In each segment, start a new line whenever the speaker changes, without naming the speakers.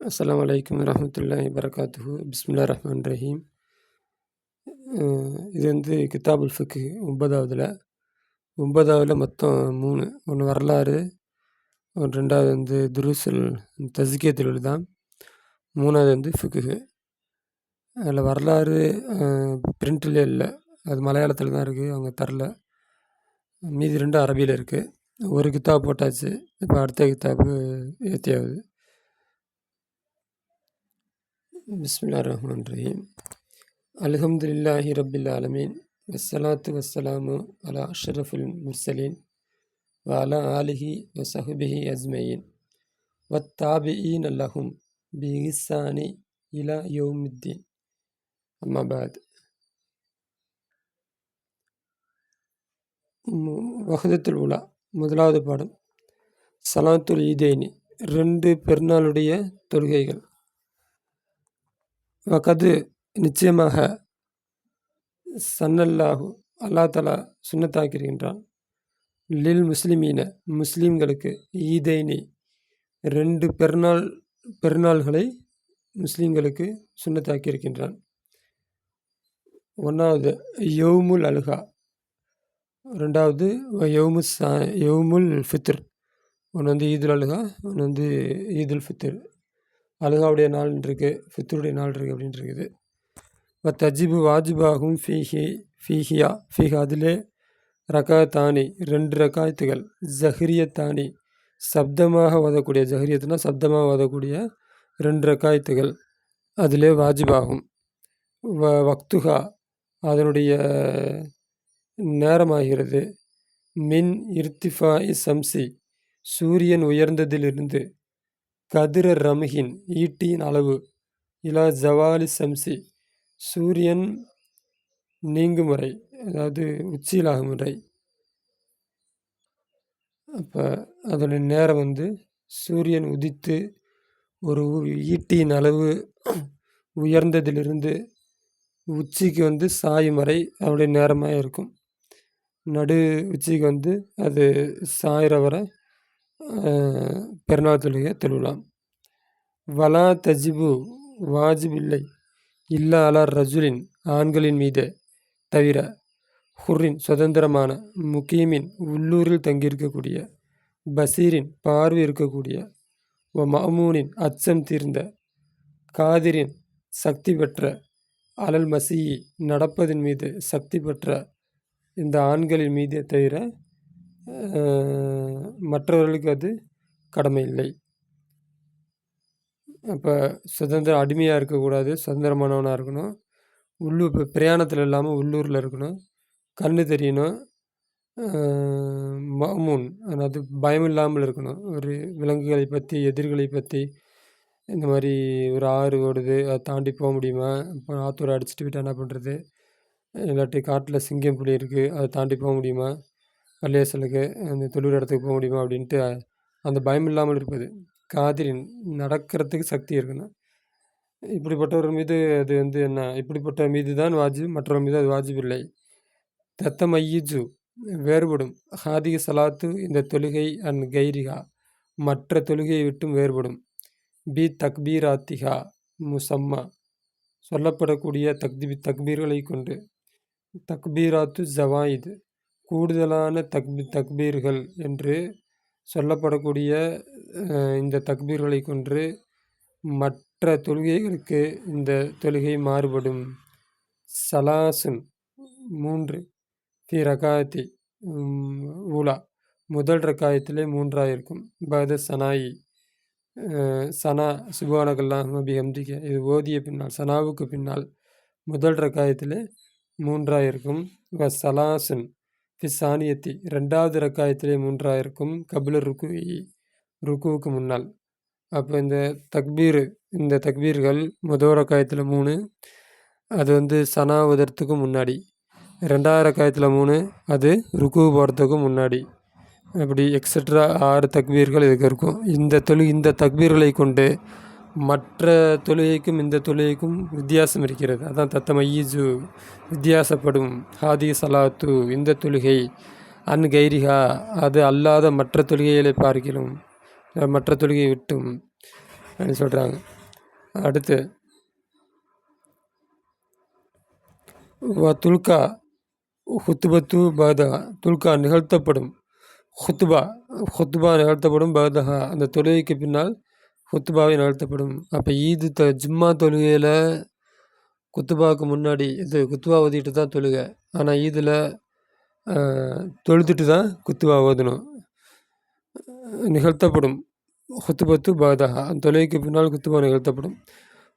அஸ்ஸலாமு அலைக்கும் வரஹ்மத்துல்லாஹி வபரகாத்துஹு. பிஸ்மில்லாஹிர் ரஹ்மானிர் ரஹீம். இது வந்து கிதாபுல் ஃபிக்ஹ் 9வதுல மொத்தம் 3. ஒன்று வரலாறு, 2வது வந்து துருசுல் தஸ்கியத்துல் உலூம், 3வது வந்து ஃபிக்ஹ். அதில் வரலாறு பிரிண்ட்லேயே இல்லை, அது மலையாளத்தில் தான் இருக்குது, அவங்க தரல. மீதி 2 அரபியில் இருக்குது. ஒரு கித்தாப் போட்டாச்சு, இப்போ அடுத்த கித்தாப்பு ஏற்றியாகுது. பிஸ்மில்லாஹிர் ரஹ்மானிர் ரஹீம். அல்ஹம்துலில்லாஹி ரப்பில் ஆலமீன், வஸ்ஸலாத்து வஸ்ஸலாமு அலா அஷ்ரஃபில் முர்சலீன் வ அலா ஆலிஹி வ ஸஹ்பிஹி அஜ்மஈன் வத்தாபிஈன லஹும் பி இஹ்சானி இலா யௌமித்தீன். அம்மா பாத். வஹ்தத்துல் உலா, முதலாவது பாடம். ஸலாத்துல் ஈதைனி, 2 பெருநாளுடைய தொழுகைகள். வகது, நிச்சயமாக, சன்னல்லாஹு, அல்லா தலா சுன்னத்தாக்கியிருக்கின்றான், லில் முஸ்லிமீன, முஸ்லீம்களுக்கு, ஈதைனி, 2 பெருநாள்களை முஸ்லீம்களுக்கு சுன்னத்தாக்கியிருக்கின்றான். 1வது யௌமுல் அல்ஹா, 2வது யௌமுல் ஃபித்ர். ஒன்று வந்து ஈதுல் அல்ஹா, ஒன்று வந்து ஈதுல் ஃபித்ர். அல்ஹாவுடைய நாள் இருக்குது, ஃபித்ருடைய நாள் இருக்குது அப்படின்னு இருக்குது. தஜிபு வாஜிபாகும் ஃபீஹா, அதிலே ரகாத்தானி, 2 ரகாயத்துகள், ஜஹ்ரியத்தானி, சப்தமாக ஓதக்கூடிய, ஜஹ்ரியத்துனா சப்தமாக ஓதக்கூடிய 2 ரகாயத்துகள் அதிலே வாஜிபாகும். வக்துஹா, அதனுடைய நேரமாகிறது. மின் இர்த்திஃபாஇ சம்சி, சூரியன் உயர்ந்ததிலிருந்து, கதிர ரம்ஹின், ஈட்டியின் அளவு, இலா ஜவாலி சம்சி, சூரியன் நீங்கும் வரை, அதாவது உச்சியிலாகும் வரை. அப்போ அதனுடைய நேரம் வந்து சூரியன் உதித்து ஒரு ஈட்டியின் அளவு உயர்ந்ததிலிருந்து உச்சிக்கு வந்து சாயும் வரை அவருடைய நேரமாக இருக்கும். நடு உச்சிக்கு வந்து அது சாயிற வரை பெருநாள் தொழுகை தொழலாம். வலா தஜிபு, வாஜிபில்லை, இல்லா அலா ரஜுலின், ஆண்களின் மீது தவிர, ஹுர்ரின், சுதந்திரமான, முகீமின், உள்ளூரில் தங்கியிருக்கக்கூடிய, பசீரின், பார்வை இருக்கக்கூடிய, மஅமூனின், அச்சம் தீர்ந்த, காதிரின், சக்தி பெற்ற, அலல் மசீயி, நடப்பதின் மீது சக்தி பெற்ற இந்த ஆண்களின் மீதே தவிர மற்றவர்களுக்கு அது கடமை இல்லை. அப்போ அடிமையாக இருக்கக்கூடாது, சுதந்திரமானவனாக இருக்கணும். இப்போ பிரயாணத்தில் இல்லாமல் உள்ளூரில் இருக்கணும். கண்ணு தெரியணும். மஅமூன், அதாவது பயம் இல்லாமல் இருக்கணும். ஒரு விலங்குகளை பற்றி, எதிரிகளை பற்றி, இந்த மாதிரி ஒரு ஆறு ஓடுது, அதை தாண்டி போக முடியுமா, இப்போ ஆத்தூரை அடிச்சுட்டு விட்டால் என்ன பண்ணுறது, இல்லாட்டி காட்டில் சிங்கம் புலி இருக்குது, அதை தாண்டி போக முடியுமா, பள்ளியாசலுக்கு அந்த தொழில் இடத்துக்கு போக முடியுமா அப்படின்ட்டு அந்த பயம் இல்லாமல் இருப்பது. காதிரின், நடக்கிறதுக்கு சக்தி இருக்கணும். இப்படிப்பட்டவர் மீது அது வந்து என்ன, இப்படிப்பட்ட மீது தான் வாஜிப், மற்றவர் மீது அது வாஜிப் இல்லை. தத்தமையிஜு, வேறுபடும். ஹாதிக சலாத்து, இந்த தொழுகை, அன் கைரிகா, மற்ற தொழுகையை விட்டும் வேறுபடும். பி தக்பீராத்திகா முசம்மா, சொல்லப்படக்கூடிய தக்பீர்களை கொண்டு. தக்பீராத்து ஜவாயித், கூடுதலான தக்பீர்கள் என்று சொல்லப்படக்கூடிய இந்த தக்பீர்களை கொண்டு மற்ற தொழுகைகளுக்கு இந்த தொழுகை மாறுபடும். சலாசுன், 3, ஃபி ரகாயத்தி ஊலா, முதல் ரகாயத்திலே 3ஆக இருக்கும். பத சனாயி, சனா சுபானகல்லாஹும்ம பிஹம்திக, இது ஓதிய பின்னால், சனாவுக்கு பின்னால் முதல் ரகாயத்திலே 3ஆக இருக்கும். சலாசுன் ஃபி சானியத்தி, 2வது ரகாயத்திலே 3ஆக இருக்கும். கபில ருக்குவுக்கு முன்னால். அப்போ இந்த தக்பீர்கள் முதல் ரகாயத்தில் 3, அது வந்து சனா ஓதுறதுக்கு முன்னாடி. 2வது ரகாயத்தில் 3, அது ருக்கு போகிறதுக்கும் முன்னாடி. அப்படி எக்ஸட்ரா 6 தக்பீர்கள் இதுக்கு இருக்கும். இந்த தக்பீர்களை கொண்டு மற்ற தொழுகைக்கும் இந்த தொழுகைக்கும் வித்தியாசம் இருக்கிறது. அதான் தத்தமையிஜு, வித்தியாசப்படும். ஹாதி சலாத்து, இந்த தொழுகை, அன் கைரிகா, அது அல்லாத மற்ற தொழுகைகளை பார்க்கிறோம், மற்ற தொழுகையை விட்டும். அப்படின்னு சொல்கிறாங்க. அடுத்து துல்கா ஹுத்துபத்து பகதஹா, துல்கா நிகழ்த்தப்படும், ஹுத்துபா நிகழ்த்தப்படும், பகதஹா அந்த தொழுகைக்கு பின்னால் குத்துபாவை நிகழ்த்தப்படும். அப்போ ஈது ஜும்மா தொழுகையில் குத்துபாவுக்கு முன்னாடி இது குத்துபா ஓதிட்டு தான் தொழுகை. ஆனால் ஈதில் தொழுதுட்டு தான் குத்துபா ஓதணும். நிகழ்த்தப்படும் குத்துபத்து பகதஹா, அந்த தொழுகைக்கு பின்னால் குத்துபா நிகழ்த்தப்படும்.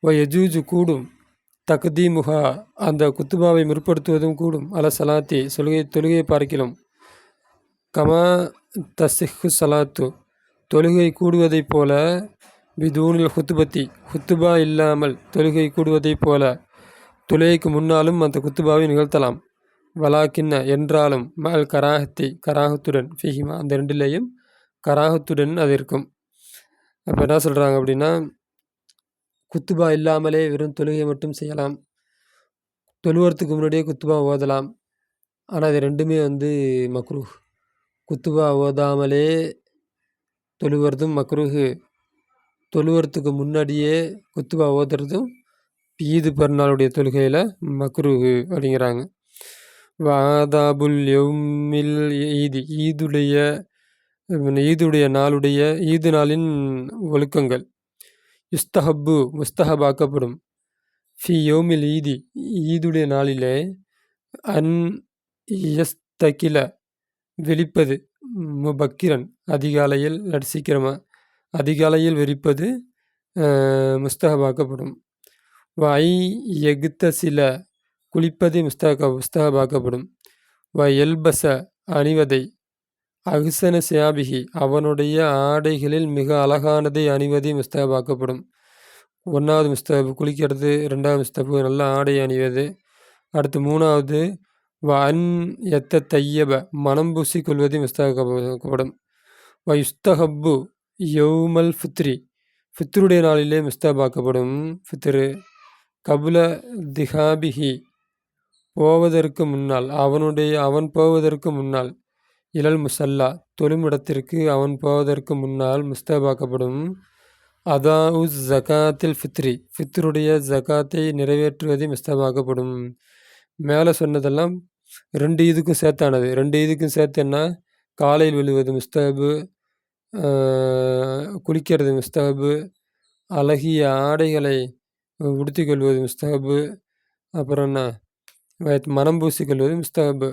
யஜூஜு கூடும், தக்தீமுகா அந்த குத்துபாவை முற்படுத்துவதும் கூடும், அல சலாத்தி தொழுகையை பார்க்கலாம். கமா தசிஹு சலாத்து தொழுகை கூடுவதைப் போல, பிதூனில் குத்துபா இல்லாமல் தொழுகை கூடுவதைப் போல தொழுகைக்கு முன்னாலும் அந்த குத்துபாவை நிகழ்த்தலாம். வலாக்கின்ன என்றாலும் மல் கராகத்துடன் ஃபிஹிமா அந்த ரெண்டிலேயும் கராகத்துடன் அது இருக்கும். அப்போ என்ன சொல்கிறாங்க அப்படின்னா, குத்துபா இல்லாமலே வெறும் தொழுகை மட்டும் செய்யலாம், தொழுவறதுக்கு முன்னாடியே குத்துபா ஓதலாம். ஆனால் இது ரெண்டுமே மக்ரூஹ். குத்துபா ஓதாமலே தொழுவறதும் மக்ரூஹு, தொழுவறதுக்கு முன்னாடியே குத்துபா ஓதுறதும் ஈது பெருநாளுடைய தொழுகையில் மக்ரூஹு அப்படிங்கிறாங்க. வாதாபுல் யௌமில் ஈதுடைய நாளுடைய ஈது நாளின் ஒழுக்கங்கள். முஸ்தஹபாக்கப்படும் ஃபி யௌமில் ஈதுடைய நாளிலே அன் யஸ்தகில வெளிப்பது, முபக்கிரன் அதிகாலையில் சீக்கிரமாக அதிகாலையில் வெறிப்பது முஸ்தஹபாக்கப்படும். வை எகுத்தசில குளிப்பது முஸ்தஹபாக்கப்படும். எல்பச அணிவதை, அஹ்சன சியாபிகி அவனுடைய ஆடைகளில் மிக அழகானதை அணிவதை முஸ்தஹபாக்கப்படும். 1வது முஸ்தஹப் குளிக்கிறது, 2வது முஸ்தஹப் நல்ல ஆடை அணிவது. அடுத்து 3வது அன் எத்த தையப மனம் பூசி கொள்வதை முஸ்தஹபாக்கப்படும். யுஸ்தஹப்பு யௌமல் ஃபித்ருடைய நாளிலே முஸ்தஹபாக்கப்படும். ஃபித்ரு கபுல திஹாபிஹி போவதற்கு முன்னால், அவன் போவதற்கு முன்னால், இலல் முசல்லா தொழுமிடத்திற்கு அவன் போவதற்கு முன்னால் முஸ்தஹபாக்கப்படும். அதாஉ ஜகாத்தில் ஃபித்ருடைய ஜகாத்தை நிறைவேற்றுவதை முஸ்தஹபாக்கப்படும். மேலே சொன்னதெல்லாம் 2 ஈதுக்கும் சேர்த்தானது. 2 ஈதுக்கும் சேர்த்து என்ன, காலையில் விழுவது முஸ்தஹபு, குளிக்கிறது முஸ்தஹபு, அழகிய ஆடைகளை உடுத்திக்கொள்வது முஸ்தஹபு, அப்புறம் என்ன மனம் பூசிக்கொள்வது முஸ்தஹபு.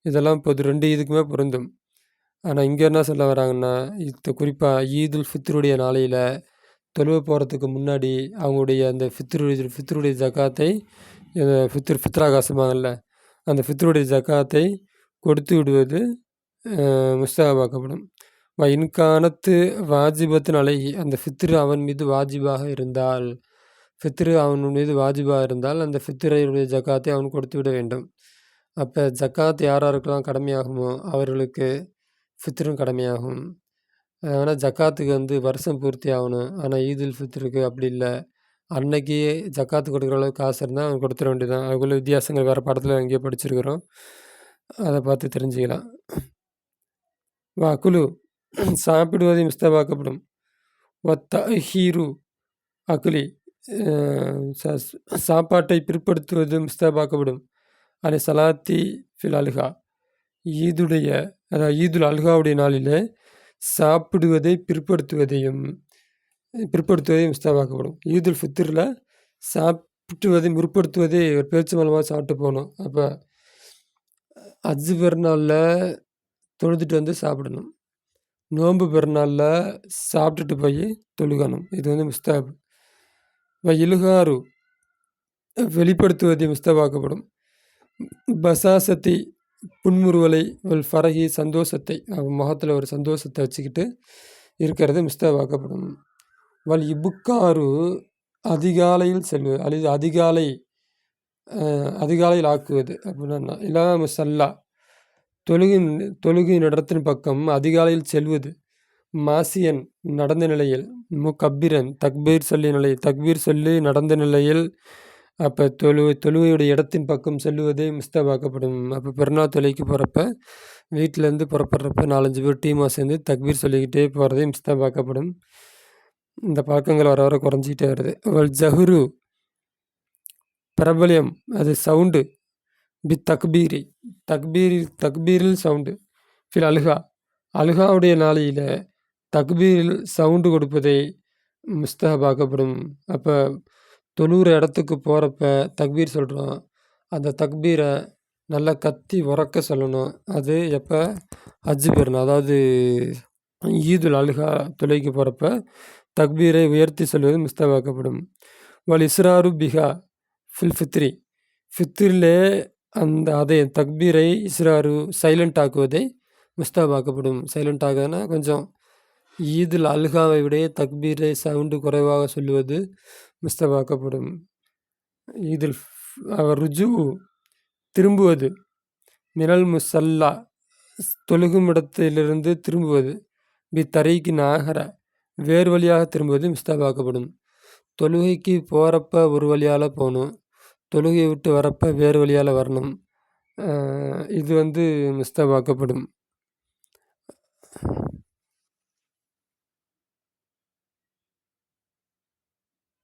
இதெல்லாம் இப்போது 2 ஈதுக்குமே பொருந்தும். ஆனால் இங்கே என்ன சொல்ல வராங்கன்னா, குறிப்பாக ஈதுல் ஃபித்ருடைய நாளையில் தொழுவ போகிறதுக்கு முன்னாடி அவங்களுடைய அந்த ஃபித்ருடைய ஜக்காத்தை, ஃபித்ராகாசமாகல அந்த ஃபித்ருடைய ஜக்காத்தை கொடுத்து விடுவது முஸ்தஹபாக்கப்படும். இன்கானத்து வாஜிபத்தின் அழகி அந்த ஃபித்ரு அவன் மீது வாஜிபாக இருந்தால், அந்த ஃபித்ருடைய ஜக்காத்தை அவன் கொடுத்து விட வேண்டும். அப்போ ஜக்காத் யாராருக்கெல்லாம் கடமையாகுமோ அவர்களுக்கு ஃபித்ரும் கடமையாகும். ஆனால் ஜக்காத்துக்கு வருஷம் பூர்த்தி ஆகணும். ஆனால் ஈதுல் ஃபித்ருக்கு அப்படி இல்லை, அன்னைக்கு ஜக்காத்து கொடுக்குற அளவுக்கு காசு இருந்தால் அவன் கொடுத்துட வேண்டியதான். அதுக்குள்ள வித்தியாசங்கள் வேறு படத்தில் எங்கேயோ படிச்சிருக்கிறோம், அதை பார்த்து தெரிஞ்சுக்கலாம். குழு சாப்பிடுவதை முஸ்தஹபாக்கப்படும். தஹீரு அக்லி சாப்பாட்டை பிற்படுத்துவது முஸ்தஹபாக்கப்படும். அலை சலாத்தி ஃபில் அல்ஹா ஈதுல் அல்ஹாவுடைய நாளில் சாப்பிடுவதை பிற்படுத்துவதையும் முஸ்தஹபாக்கப்படும். ஈதுல் ஃபித்ரில் சாப்பிடுவதை முற்படுத்துவதை ஒரு பேச்சு மூலமாக சாப்பிட்டு போகணும். அப்போ அஜ்ஜு பெருநாளில் தொழுதுட்டு சாப்பிடணும், நோன்பு பெருநாளில் சாப்பிட்டுட்டு போய் தொழுகணும். இது முஸ்தஹப். இலுகாரு வெளிப்படுத்துவதை முஸ்தஹபாக்கப்படும். பசாசத்தை புன்முறுவலை, ஃபரஹி சந்தோஷத்தை, முகத்தில் ஒரு சந்தோஷத்தை வச்சுக்கிட்டு இருக்கிறது முஸ்தஹபாக்கப்படும். இபுக்காரு அதிகாலையில் செல்வது, அல்லது அதிகாலையில் ஆக்குவது அப்படின்னா இலா முசல்லா தொழுகை நடத்தின் பக்கம் அதிகாலையில் செல்வது. மாசியன் நடந்த நிலையில், முகப்பிரன் தக்பீர் சொல்லி நடந்த நிலையில். அப்போ தொழுகையுடைய இடத்தின் பக்கம் செல்வதே முஸ்தஹபாக்கப்படும். அப்போ பெருநாள் தொழுகைக்கு போகிறப்ப வீட்டிலேருந்து புறப்படுறப்ப 4-5 பேர் டீமாக சேர்ந்து தக்பீர் சொல்லிக்கிட்டே போகிறதே முஸ்தஹபாக்கப்படும். இந்த பழக்கங்கள் வர வர குறைஞ்சிக்கிட்டே வருது. ஜஹுரு பிரபல்யம், அது சவுண்டு. தக்பீரி தக்பீரில் சவுண்டு. ஃபில் அல்ஹா அல்ஹாவுடைய நாளையில் தக்பீரில் சவுண்டு கொடுப்பதை முஸ்தஹபாக்கப்படும். அப்போ தொழுகிற இடத்துக்கு போகிறப்ப தக்பீர் சொல்கிறோம். அந்த தக்பீரை நல்லா கத்தி உரக்க சொல்லணும். அது எப்போ ஹஜ்ஜு பெருநாள், அதாவது ஈதுல் அல்ஹா தொழுகைக்கு போகிறப்ப தக்பீரை உயர்த்தி சொல்வது முஸ்தஹபாக்கப்படும். இஸ்ராரு பிஹா ஃபில் ஃபித்ரி ஃபித்ரிலே அதை தக்பீரை இஸ்ராரு சைலண்ட் ஆக்குவதை முஸ்தஹபாக்கப்படும். சைலண்ட் ஆகுதுன்னா கொஞ்சம் ஈதுல் அல்ஹாவை விட தக்பீரை சவுண்டு குறைவாக சொல்லுவது முஸ்தஹபாக்கப்படும். ஈதுல் ருஜு திரும்புவது, மினல் முசல்லா தொழுகும் இடத்திலிருந்து திரும்புவது, தரைக்கு நாகர வேறு வழியாக திரும்புவது முஸ்தஹபாக்கப்படும். தொழுகைக்கு போகிறப்ப ஒரு வழியால் போகணும், தொழுகையை விட்டு வரப்போ வேறு வழியால் வரணும். இது முஸ்தஹபாக்கப்படும்.